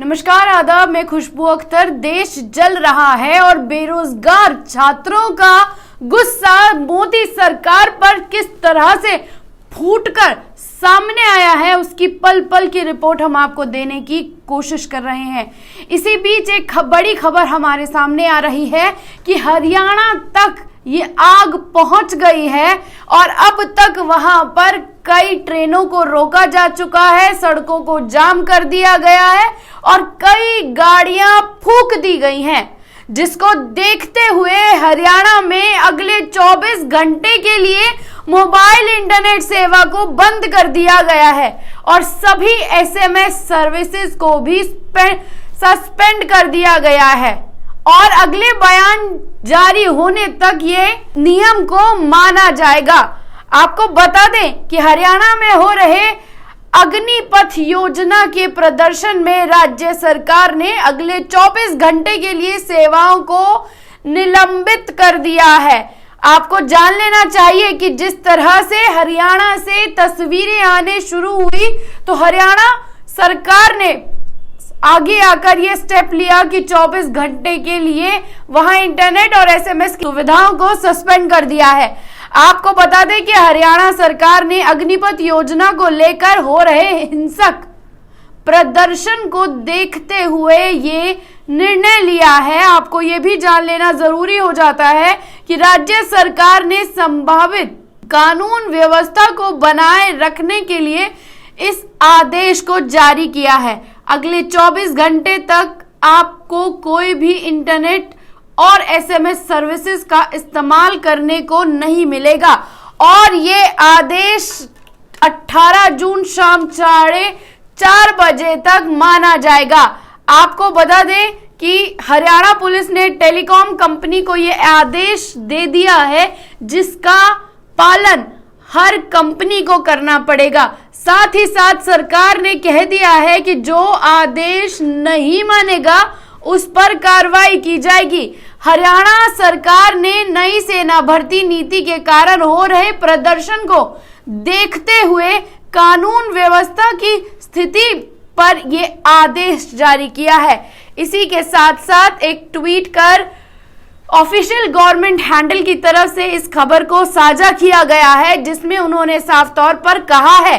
नमस्कार, आदाब। मैं खुशबू अख्तर। देश जल रहा है और बेरोजगार छात्रों का गुस्सा मोदी सरकार पर किस तरह से फूटकर सामने आया है, उसकी पल पल की रिपोर्ट हम आपको देने की कोशिश कर रहे हैं। इसी बीच एक बड़ी खबर हमारे सामने आ रही है कि हरियाणा तक ये आग पहुंच गई है और अब तक वहां पर कई ट्रेनों को रोका जा चुका है, सड़कों को जाम कर दिया गया है और कई गाड़ियां फूंक दी गई हैं, जिसको देखते हुए हरियाणा में अगले 24 घंटे के लिए मोबाइल इंटरनेट सेवा को बंद कर दिया गया है और सभी एसएमएस सर्विसेज को भी सस्पेंड कर दिया गया है और अगले बयान जारी होने तक ये नियम को माना जाएगा। आपको बता दें कि हरियाणा में हो रहे अग्निपथ योजना के प्रदर्शन में राज्य सरकार ने अगले 24 घंटे के लिए सेवाओं को निलंबित कर दिया है। आपको जान लेना चाहिए कि जिस तरह से हरियाणा से तस्वीरें आने शुरू हुई तो हरियाणा सरकार ने आगे आकर ये स्टेप लिया कि 24 घंटे के लिए वहां इंटरनेट और एसएमएस की सुविधाओं को सस्पेंड कर दिया है। आपको बता दें कि हरियाणा सरकार ने अग्निपथ योजना को लेकर हो रहे हिंसक प्रदर्शन को देखते हुए ये निर्णय लिया है। आपको ये भी जान लेना जरूरी हो जाता है कि राज्य सरकार ने संभावित कानून व्यवस्था को बनाए रखने के लिए इस आदेश को जारी किया है। अगले 24 घंटे तक आपको कोई भी इंटरनेट और एसएमएस सर्विसेज का इस्तेमाल करने को नहीं मिलेगा और ये आदेश 18 जून शाम 4:30 बजे तक माना जाएगा। आपको बता दें कि हरियाणा पुलिस ने टेलीकॉम कंपनी को ये आदेश दे दिया है, जिसका पालन हर कंपनी को करना पड़ेगा। साथ ही साथ सरकार ने कह दिया है कि जो आदेश नहीं मानेगा उस पर कार्रवाई की जाएगी। हरियाणा सरकार ने नई सेना भर्ती नीति के कारण हो रहे प्रदर्शन को देखते हुए कानून व्यवस्था की स्थिति पर यह आदेश जारी किया है। इसी के साथ साथ एक ट्वीट कर ऑफिशियल गवर्नमेंट हैंडल की तरफ से इस खबर को साझा किया गया है, जिसमें उन्होंने साफ तौर पर कहा है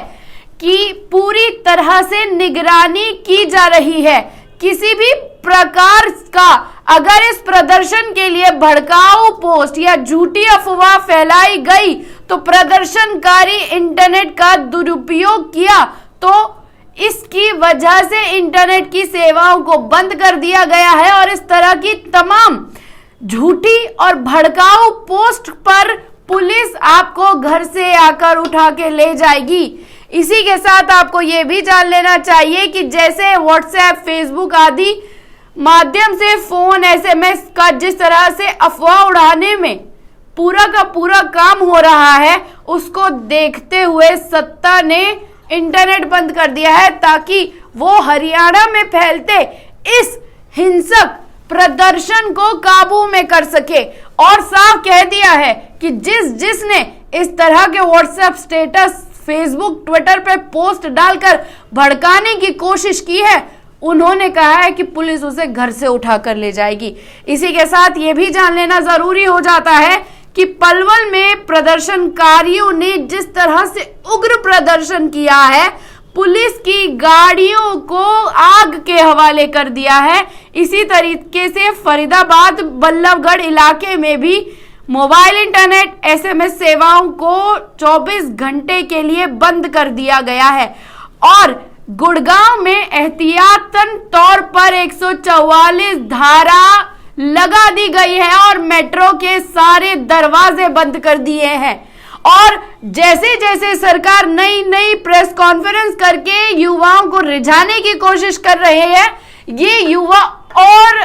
कि पूरी तरह से निगरानी की जा रही है। किसी भी प्रकार का अगर इस प्रदर्शन के लिए भड़काऊ पोस्ट या झूठी अफवाह फैलाई गई तो प्रदर्शनकारी इंटरनेट का दुरुपयोग किया तो इसकी वजह से इंटरनेट की सेवाओं को बंद कर दिया गया है और इस तरह की तमाम झूठी और भड़काऊ पोस्ट पर पुलिस आपको घर से आकर उठा के ले जाएगी। इसी के साथ आपको ये भी जान लेना चाहिए कि जैसे व्हाट्सएप, फेसबुक आदि माध्यम से फोन, एसएमएस का जिस तरह से अफवाह उड़ाने में पूरा का पूरा काम हो रहा है, उसको देखते हुए सत्ता ने इंटरनेट बंद कर दिया है ताकि वो हरियाणा में फैलते इस हिंसक प्रदर्शन को काबू में कर सके और साफ कह दिया है कि जिसने इस तरह के व्हाट्सएप स्टेटस, फेसबुक, ट्विटर पे पोस्ट डालकर भड़काने की कोशिश की है, उन्होंने कहा है कि पुलिस उसे घर से उठाकर ले जाएगी। इसी के साथ ये भी जान लेना जरूरी हो जाता है कि पलवल में प्रदर्शनकारियों ने जिस तरह से उग्र प्रदर्शन किया है, पुलिस की गाड़ियों को आग के हवाले कर दिया है। इसी तरीके से फरीदाबाद, बल्लभगढ़ इलाके में भी मोबाइल इंटरनेट, एसएमएस सेवाओं को 24 घंटे के लिए बंद कर दिया गया है और गुड़गांव में एहतियातन तौर पर 144 धारा लगा दी गई है और मेट्रो के सारे दरवाजे बंद कर दिए हैं। और जैसे जैसे सरकार नई प्रेस कॉन्फ्रेंस करके युवाओं को रिझाने की कोशिश कर रहे हैं, ये युवा और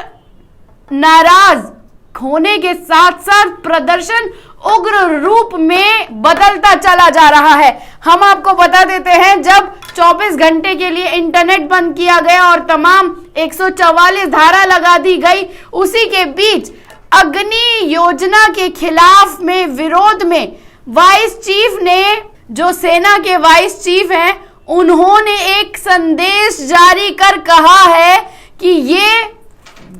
नाराज होने के साथ साथ प्रदर्शन उग्र रूप में बदलता चला जा रहा है। हम आपको बता देते हैं, जब 24 घंटे के लिए इंटरनेट बंद किया गया और तमाम 144 धारा लगा दी गई, उसी के बीच अग्नि योजना के खिलाफ में विरोध में वाइस चीफ ने, जो सेना के वाइस चीफ हैं, उन्होंने एक संदेश जारी कर कहा है कि ये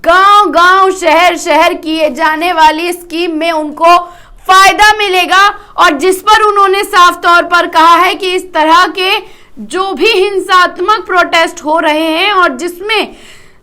गांव-गांव, शहर-शहर किए जाने वाली स्कीम में उनको फायदा मिलेगा, और जिस पर उन्होंने साफ तौर पर कहा है कि इस तरह के जो भी हिंसात्मक प्रोटेस्ट हो रहे हैं और जिसमें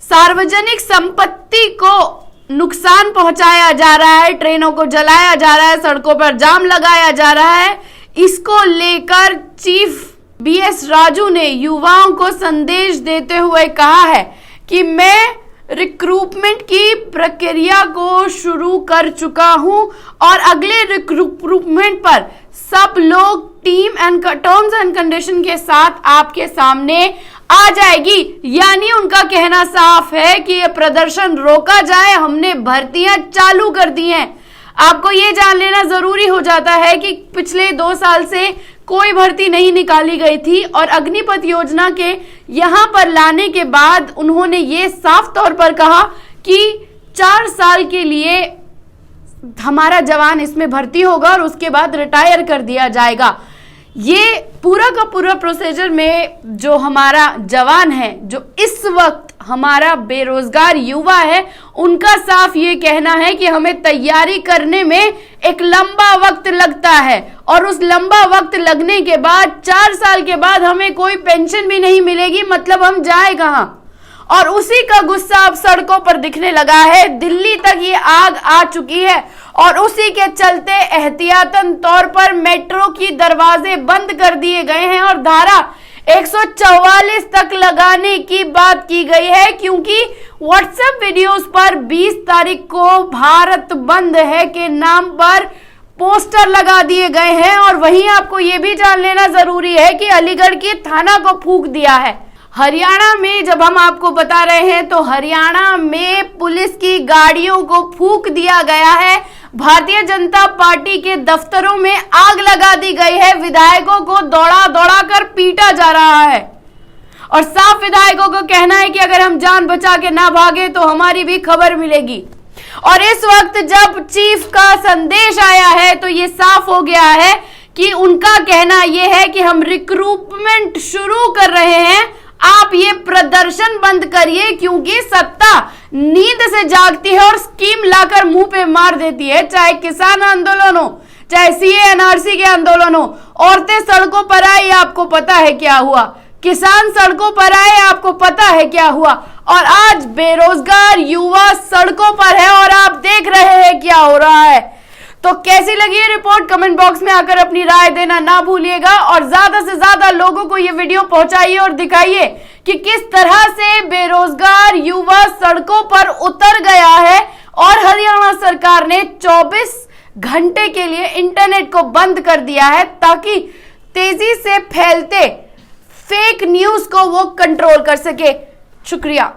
सार्वजनिक संपत्ति को नुकसान पहुंचाया जा रहा है, ट्रेनों को जलाया जा रहा है, सड़कों पर जाम लगाया जा रहा है, इसको लेकर चीफ बीएस राजू ने युवाओं को संदेश देते हुए कहा है कि मैं रिक्रूटमेंट की प्रक्रिया को शुरू कर चुका हूं और अगले रिक्रूटमेंट पर सब लोग team and terms and condition के साथ आपके सामने आ जाएगी। यानी उनका कहना साफ है कि ये प्रदर्शन रोका जाए, हमने भर्तियां चालू कर दी हैं। आपको ये जान लेना जरूरी हो जाता है कि पिछले 2 साल से कोई भर्ती नहीं निकाली गई थी और अग्निपथ योजना के यहां पर लाने के बाद उन्होंने ये साफ तौर पर कहा कि 4 साल के लिए हमारा जवान इसमें भर्ती होगा और उसके बाद रिटायर कर दिया जाएगा। ये पूरा का पूरा प्रोसीजर में जो हमारा जवान है, जो इस वक्त हमारा बेरोजगार युवा है, उनका साफ ये कहना है कि हमें तैयारी करने में एक लंबा वक्त लगता है और उस लंबा वक्त लगने के बाद 4 साल के बाद हमें कोई पेंशन भी नहीं मिलेगी, मतलब हम जाए कहां। और उसी का गुस्सा अब सड़कों पर दिखने लगा है। दिल्ली तक ये आग आ चुकी है और उसी के चलते एहतियातन तौर पर मेट्रो की दरवाजे बंद कर दिए गए हैं और धारा 144 तक लगाने की बात की गई है, क्योंकि व्हाट्सएप वीडियोस पर 20 तारीख को भारत बंद है के नाम पर पोस्टर लगा दिए गए हैं। और वहीं आपको ये भी जान लेना जरूरी है कि अलीगढ़ के थाना को फूंक दिया है। हरियाणा में जब हम आपको बता रहे हैं तो हरियाणा में पुलिस की गाड़ियों को फूंक दिया गया है, भारतीय जनता पार्टी के दफ्तरों में आग लगा दी गई है, विधायकों को दौड़ा दौड़ा कर पीटा जा रहा है और साफ विधायकों को कहना है कि अगर हम जान बचा के ना भागे तो हमारी भी खबर मिलेगी। और इस वक्त जब चीफ का संदेश आया है तो ये साफ हो गया है कि उनका कहना यह है कि हम रिक्रूटमेंट शुरू कर रहे हैं, आप ये प्रदर्शन बंद करिए, क्योंकि सत्ता नींद से जागती है और स्कीम लाकर मुंह पे मार देती है। चाहे किसान आंदोलन हो, चाहे सीए एनआरसी के आंदोलन हो, औरतें सड़कों पर आई, आपको पता है क्या हुआ, किसान सड़कों पर आए, आपको पता है क्या हुआ, और आज बेरोजगार युवा सड़कों पर है और आप देख रहे हैं क्या हो रहा है। तो कैसी लगी ये रिपोर्ट, कमेंट बॉक्स में आकर अपनी राय देना ना भूलिएगा और ज्यादा से ज्यादा लोगों को ये वीडियो पहुंचाइए और दिखाइए कि किस तरह से बेरोजगार युवा सड़कों पर उतर गया है और हरियाणा सरकार ने 24 घंटे के लिए इंटरनेट को बंद कर दिया है ताकि तेजी से फैलते फेक न्यूज को वो कंट्रोल कर सके। शुक्रिया।